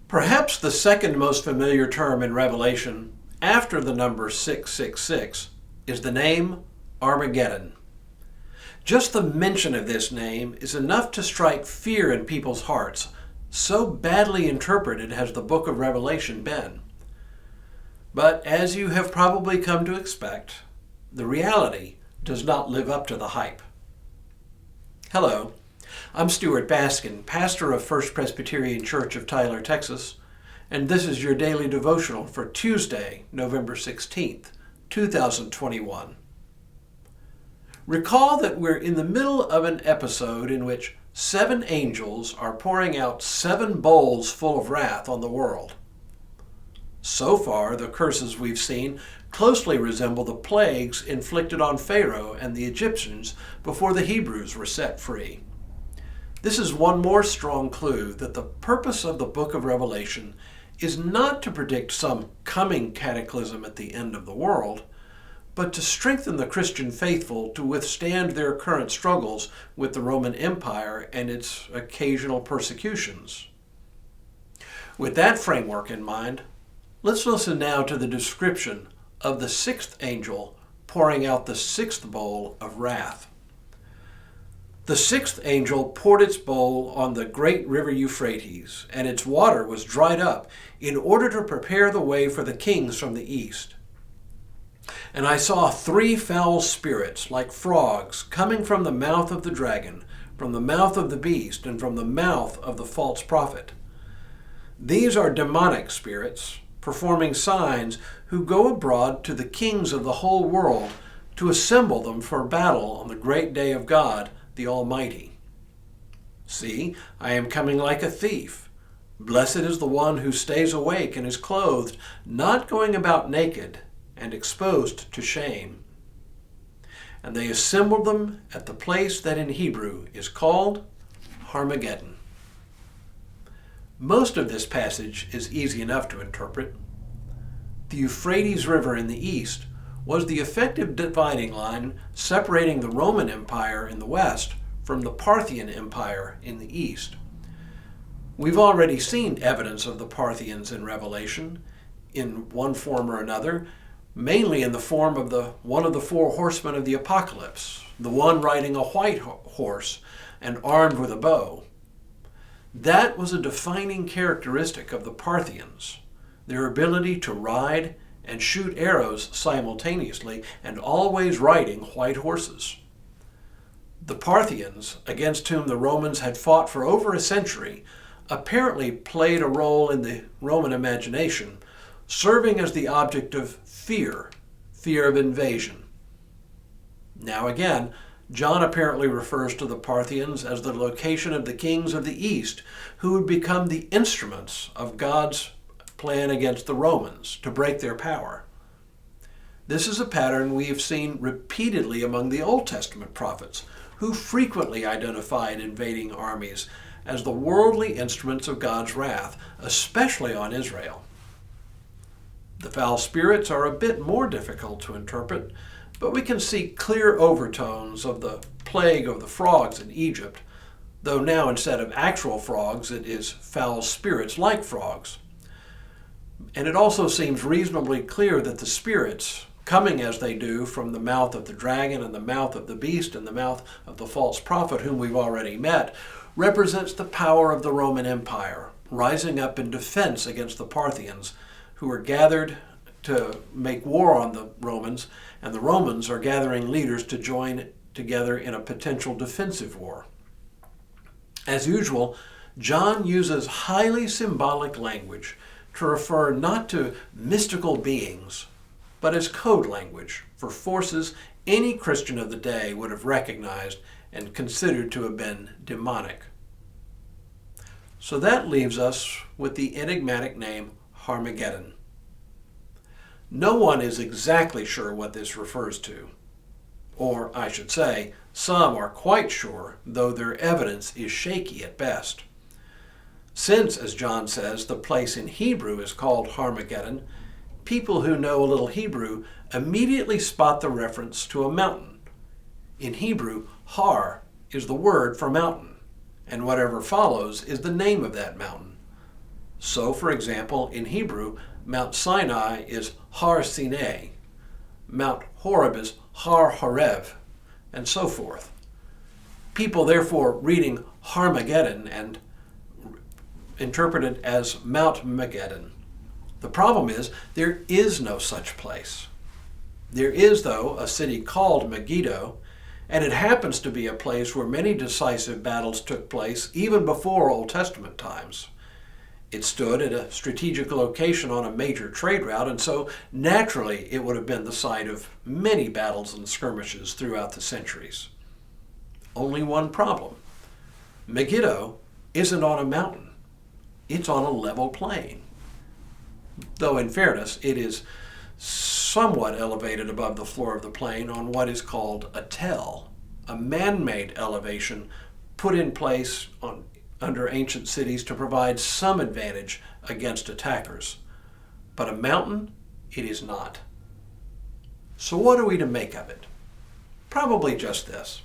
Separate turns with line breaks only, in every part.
Perhaps the second most familiar term in Revelation, after the number 666, is the name Armageddon. Just the mention of this name is enough to strike fear in people's hearts. So badly interpreted has the book of Revelation been. But as you have probably come to expect, the reality does not live up to the hype. Hello, I'm Stuart Baskin, pastor of First Presbyterian Church of Tyler, Texas, and this is your daily devotional for Tuesday, November 16th, 2021. Recall that we're in the middle of an episode in which 7 angels are pouring out 7 bowls full of wrath on the world. So far, the curses we've seen closely resemble the plagues inflicted on Pharaoh and the Egyptians before the Hebrews were set free. This is one more strong clue that the purpose of the book of Revelation is not to predict some coming cataclysm at the end of the world, but to strengthen the Christian faithful to withstand their current struggles with the Roman Empire and its occasional persecutions. With that framework in mind, let's listen now to the description of the 6th angel pouring out the 6th bowl of wrath. The 6th angel poured its bowl on the great river Euphrates, and its water was dried up in order to prepare the way for the kings from the east. And I saw 3 foul spirits like frogs coming from the mouth of the dragon, from the mouth of the beast, and from the mouth of the false prophet. These are demonic spirits, performing signs, who go abroad to the kings of the whole world to assemble them for battle on the great day of God, the Almighty. See, I am coming like a thief. Blessed is the one who stays awake and is clothed, not going about naked and exposed to shame. And they assembled them at the place that in Hebrew is called Armageddon. Most of this passage is easy enough to interpret. The Euphrates River in the east was the effective dividing line separating the Roman Empire in the west from the Parthian Empire in the east. We've already seen evidence of the Parthians in Revelation in one form or another, mainly in the form of one of the 4 horsemen of the apocalypse, the one riding a white horse and armed with a bow. That was a defining characteristic of the Parthians, their ability to ride and shoot arrows simultaneously and always riding white horses. The Parthians, against whom the Romans had fought for over a century, apparently played a role in the Roman imagination, serving as the object of fear of invasion. Now again, John apparently refers to the Parthians as the location of the kings of the east, who would become the instruments of God's plan against the Romans to break their power. This is a pattern we have seen repeatedly among the Old Testament prophets, who frequently identified invading armies as the worldly instruments of God's wrath, especially on Israel. The foul spirits are a bit more difficult to interpret, but we can see clear overtones of the plague of the frogs in Egypt, though now instead of actual frogs, it is foul spirits like frogs. And it also seems reasonably clear that the spirits, coming as they do from the mouth of the dragon and the mouth of the beast and the mouth of the false prophet whom we've already met, represents the power of the Roman Empire, rising up in defense against the Parthians, who are gathered to make war on the Romans, and the Romans are gathering leaders to join together in a potential defensive war. As usual, John uses highly symbolic language to refer not to mystical beings, but as code language for forces any Christian of the day would have recognized and considered to have been demonic. So that leaves us with the enigmatic name Armageddon. No one is exactly sure what this refers to. Or, I should say, some are quite sure, though their evidence is shaky at best. Since, as John says, the place in Hebrew is called Armageddon, people who know a little Hebrew immediately spot the reference to a mountain. In Hebrew, har is the word for mountain, and whatever follows is the name of that mountain. So, for example, in Hebrew, Mount Sinai is Har Sinai, Mount Horeb is Har Horeb, and so forth. People therefore reading Armageddon and interpret it as Mount Mageddon. The problem is there is no such place. There is, though, a city called Megiddo, and it happens to be a place where many decisive battles took place even before Old Testament times. It stood at a strategic location on a major trade route, and so naturally it would have been the site of many battles and skirmishes throughout the centuries. Only one problem. Megiddo isn't on a mountain. It's on a level plain. Though in fairness, it is somewhat elevated above the floor of the plain on what is called a tell, a man-made elevation put in place under ancient cities to provide some advantage against attackers. But a mountain, it is not. So what are we to make of it? Probably just this.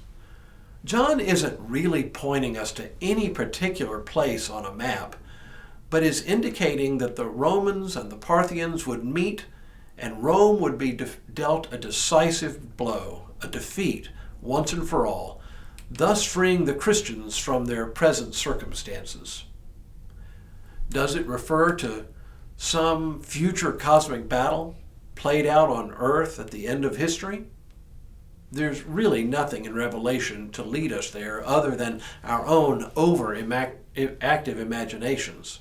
John isn't really pointing us to any particular place on a map, but is indicating that the Romans and the Parthians would meet and Rome would be dealt a decisive blow, a defeat, once and for all, thus freeing the Christians from their present circumstances. Does it refer to some future cosmic battle played out on earth at the end of history? There's really nothing in Revelation to lead us there other than our own overactive imaginations.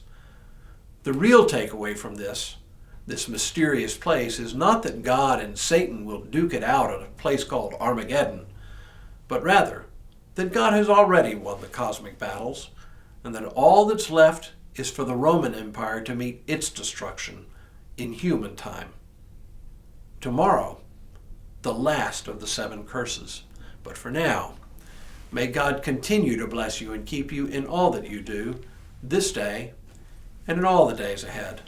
The real takeaway from this mysterious place is not that God and Satan will duke it out at a place called Armageddon, but rather that God has already won the cosmic battles, and that all that's left is for the Roman Empire to meet its destruction in human time. Tomorrow, the last of the 7 curses. But for now, may God continue to bless you and keep you in all that you do, this day and in all the days ahead.